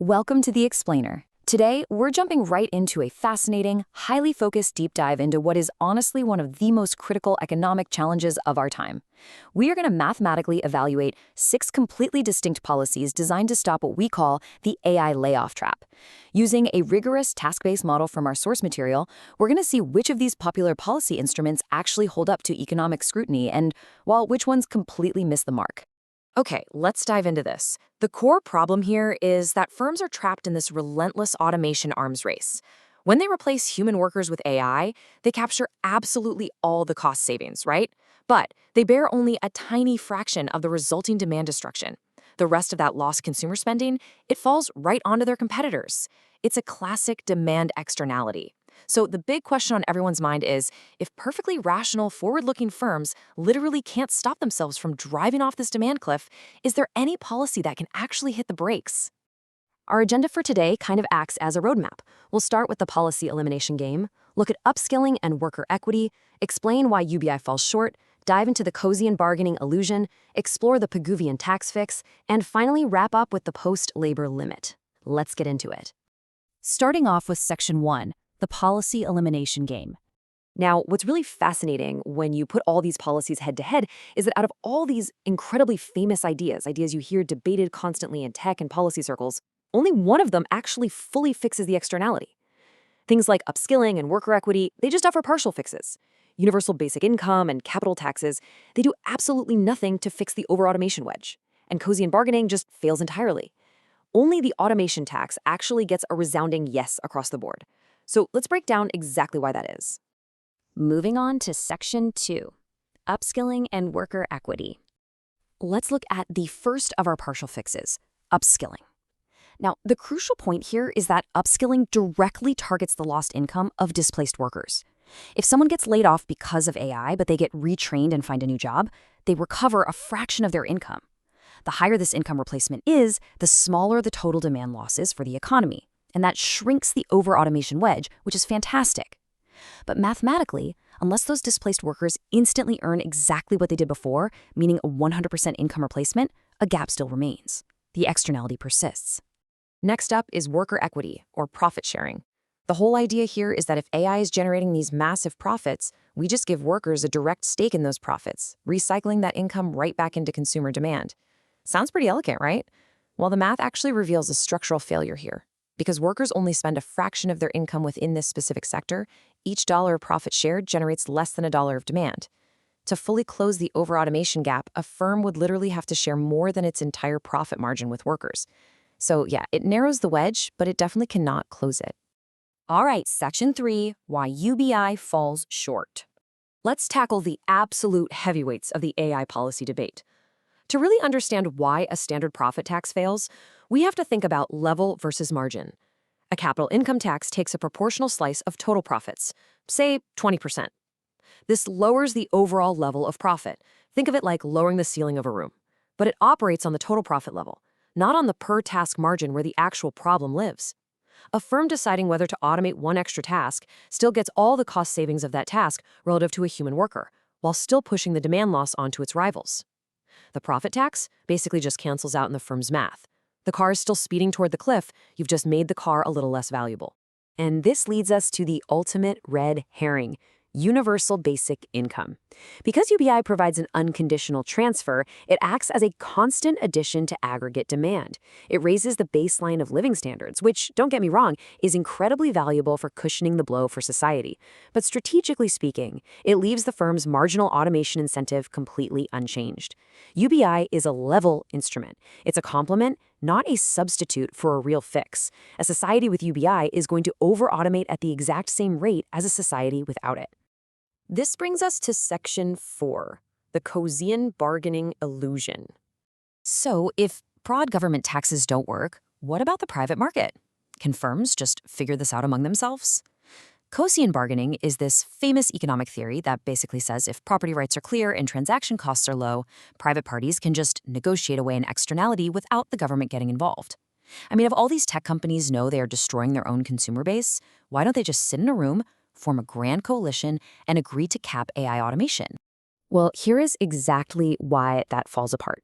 Welcome to The Explainer. Today, we're jumping right into a fascinating, highly focused deep dive into what is honestly one of the most critical economic challenges of our time. We are going to mathematically evaluate 6 completely distinct policies designed to stop what we call the AI layoff trap. Using a rigorous task-based model from our source material, we're going to see which of these popular policy instruments actually hold up to economic scrutiny and, while which ones completely miss the mark. Okay, let's dive into this. The core problem here is that firms are trapped in this relentless automation arms race. When they replace human workers with AI, they capture absolutely all the cost savings, right? But they bear only a tiny fraction of the resulting demand destruction. The rest of that lost consumer spending, it falls right onto their competitors. It's a classic demand externality. So the big question on everyone's mind is, if perfectly rational, forward-looking firms literally can't stop themselves from driving off this demand cliff, is there any policy that can actually hit the brakes? Our agenda for today kind of acts as a roadmap. We'll start with the policy elimination game, look at upskilling and worker equity, explain why UBI falls short, dive into the Coasean bargaining illusion, explore the Pigouvian tax fix, and finally wrap up with the post-labor limit. Let's get into it. Starting off with Section 1, the policy elimination game. Now, what's really fascinating when you put all these policies head-to-head is that out of all these incredibly famous ideas you hear debated constantly in tech and policy circles, only one of them actually fully fixes the externality. Things like upskilling and worker equity, they just offer partial fixes. Universal basic income and capital taxes, they do absolutely nothing to fix the over-automation wedge. And Coasean bargaining just fails entirely. Only the automation tax actually gets a resounding yes across the board. So let's break down exactly why that is. Moving on to Section 2, upskilling and worker equity. Let's look at the first of our partial fixes, upskilling. Now, the crucial point here is that upskilling directly targets the lost income of displaced workers. If someone gets laid off because of AI, but they get retrained and find a new job, they recover a fraction of their income. The higher this income replacement is, the smaller the total demand losses for the economy. And that shrinks the over-automation wedge, which is fantastic. But mathematically, unless those displaced workers instantly earn exactly what they did before, meaning a 100% income replacement, a gap still remains. The externality persists. Next up is worker equity, or profit sharing. The whole idea here is that if AI is generating these massive profits, we just give workers a direct stake in those profits, recycling that income right back into consumer demand. Sounds pretty elegant, right? Well, the math actually reveals a structural failure here. Because workers only spend a fraction of their income within this specific sector, each dollar of profit shared generates less than a dollar of demand. To fully close the over-automation gap, a firm would literally have to share more than its entire profit margin with workers. So yeah, it narrows the wedge, but it definitely cannot close it. All right, Section 3, why UBI falls short. Let's tackle the absolute heavyweights of the AI policy debate. To really understand why a standard profit tax fails, we have to think about level versus margin. A capital income tax takes a proportional slice of total profits, say 20%. This lowers the overall level of profit. Think of it like lowering the ceiling of a room. But it operates on the total profit level, not on the per-task margin where the actual problem lives. A firm deciding whether to automate one extra task still gets all the cost savings of that task relative to a human worker, while still pushing the demand loss onto its rivals. The profit tax basically just cancels out in the firm's math. The car is still speeding toward the cliff, you've just made the car a little less valuable. And this leads us to the ultimate red herring, universal basic income. Because UBI provides an unconditional transfer, it acts as a constant addition to aggregate demand. It raises the baseline of living standards, which, don't get me wrong, is incredibly valuable for cushioning the blow for society. But strategically speaking, it leaves the firm's marginal automation incentive completely unchanged. UBI is a level instrument. It's a complement, not a substitute for a real fix. A society with UBI is going to over-automate at the exact same rate as a society without it. This brings us to Section 4, the Coasean bargaining illusion. So, if broad government taxes don't work, what about the private market? Can firms just figure this out among themselves? Coasean bargaining is this famous economic theory that basically says if property rights are clear and transaction costs are low, private parties can just negotiate away an externality without the government getting involved. I mean, if all these tech companies know they are destroying their own consumer base, why don't they just sit in a room, form a grand coalition, and agree to cap AI automation? Well, here is exactly why that falls apart.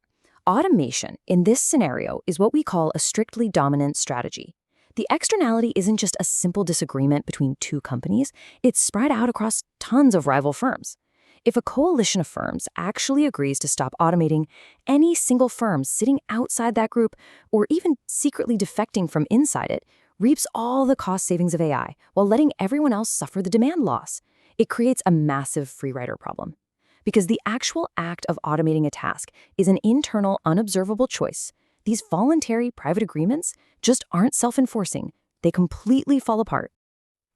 Automation, in this scenario, is what we call a strictly dominant strategy. The externality isn't just a simple disagreement between two companies, it's spread out across tons of rival firms. If a coalition of firms actually agrees to stop automating, any single firm sitting outside that group, or even secretly defecting from inside it, reaps all the cost savings of AI while letting everyone else suffer the demand loss. It creates a massive free rider problem. Because the actual act of automating a task is an internal, unobservable choice, these voluntary private agreements just aren't self-enforcing. They completely fall apart.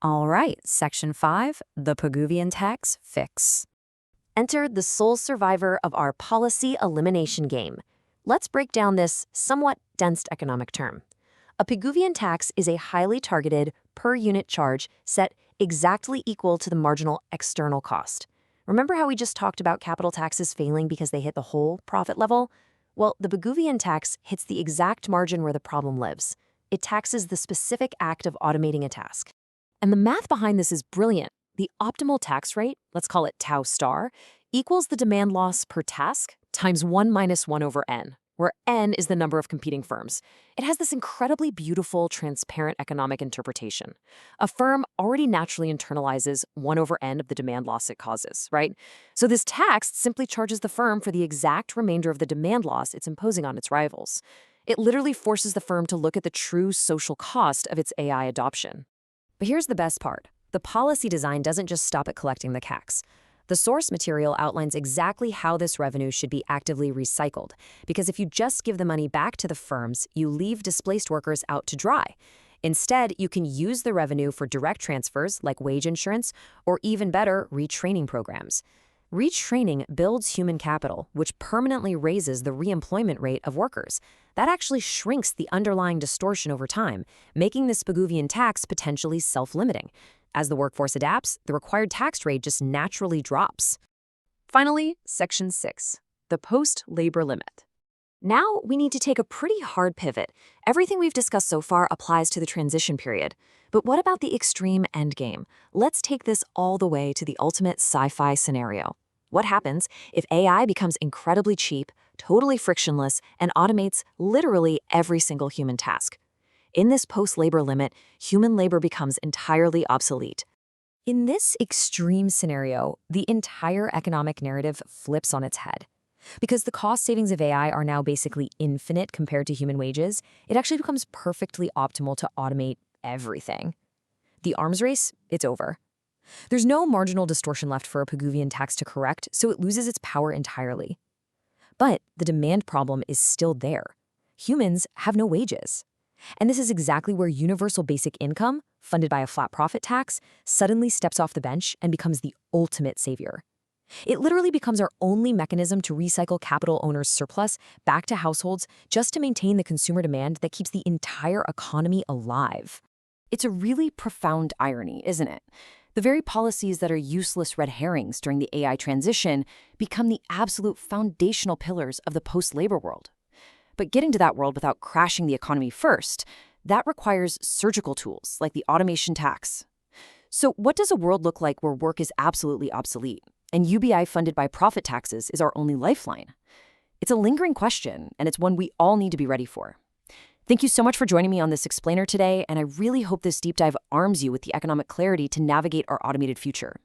All right, Section 5, the Pigouvian tax fix. Enter the sole survivor of our policy elimination game. Let's break down this somewhat dense economic term. A Pigouvian tax is a highly targeted, per-unit charge set exactly equal to the marginal external cost. Remember how we just talked about capital taxes failing because they hit the whole profit level? Well, the Pigouvian tax hits the exact margin where the problem lives. It taxes the specific act of automating a task. And the math behind this is brilliant. The optimal tax rate, let's call it tau star, equals the demand loss per task times 1 minus 1 over n, where n is the number of competing firms. It has this incredibly beautiful, transparent economic interpretation. A firm already naturally internalizes 1 over n of the demand loss it causes, right? So this tax simply charges the firm for the exact remainder of the demand loss it's imposing on its rivals. It literally forces the firm to look at the true social cost of its AI adoption. But here's the best part. The policy design doesn't just stop at collecting the tax. The source material outlines exactly how this revenue should be actively recycled, because if you just give the money back to the firms, you leave displaced workers out to dry. Instead, you can use the revenue for direct transfers like wage insurance, or even better, retraining programs. Retraining builds human capital, which permanently raises the reemployment rate of workers. That actually shrinks the underlying distortion over time, making this Pigouvian tax potentially self-limiting. As the workforce adapts, the required tax rate just naturally drops. Finally, Section 6, the post-labor limit. Now we need to take a pretty hard pivot. Everything we've discussed so far applies to the transition period. But what about the extreme endgame? Let's take this all the way to the ultimate sci-fi scenario. What happens if AI becomes incredibly cheap, totally frictionless, and automates literally every single human task? In this post-labor limit, human labor becomes entirely obsolete. In this extreme scenario, the entire economic narrative flips on its head. Because the cost savings of AI are now basically infinite compared to human wages, it actually becomes perfectly optimal to automate everything. The arms race, it's over. There's no marginal distortion left for a Pigouvian tax to correct, so it loses its power entirely. But the demand problem is still there. Humans have no wages. And this is exactly where universal basic income, funded by a flat profit tax, suddenly steps off the bench and becomes the ultimate savior. It literally becomes our only mechanism to recycle capital owners' surplus back to households just to maintain the consumer demand that keeps the entire economy alive. It's a really profound irony, isn't it? The very policies that are useless red herrings during the AI transition become the absolute foundational pillars of the post-labor world. But getting to that world without crashing the economy first, that requires surgical tools like the automation tax. So what does a world look like where work is absolutely obsolete, and UBI funded by profit taxes is our only lifeline? It's a lingering question, and it's one we all need to be ready for. Thank you so much for joining me on this explainer today, and I really hope this deep dive arms you with the economic clarity to navigate our automated future.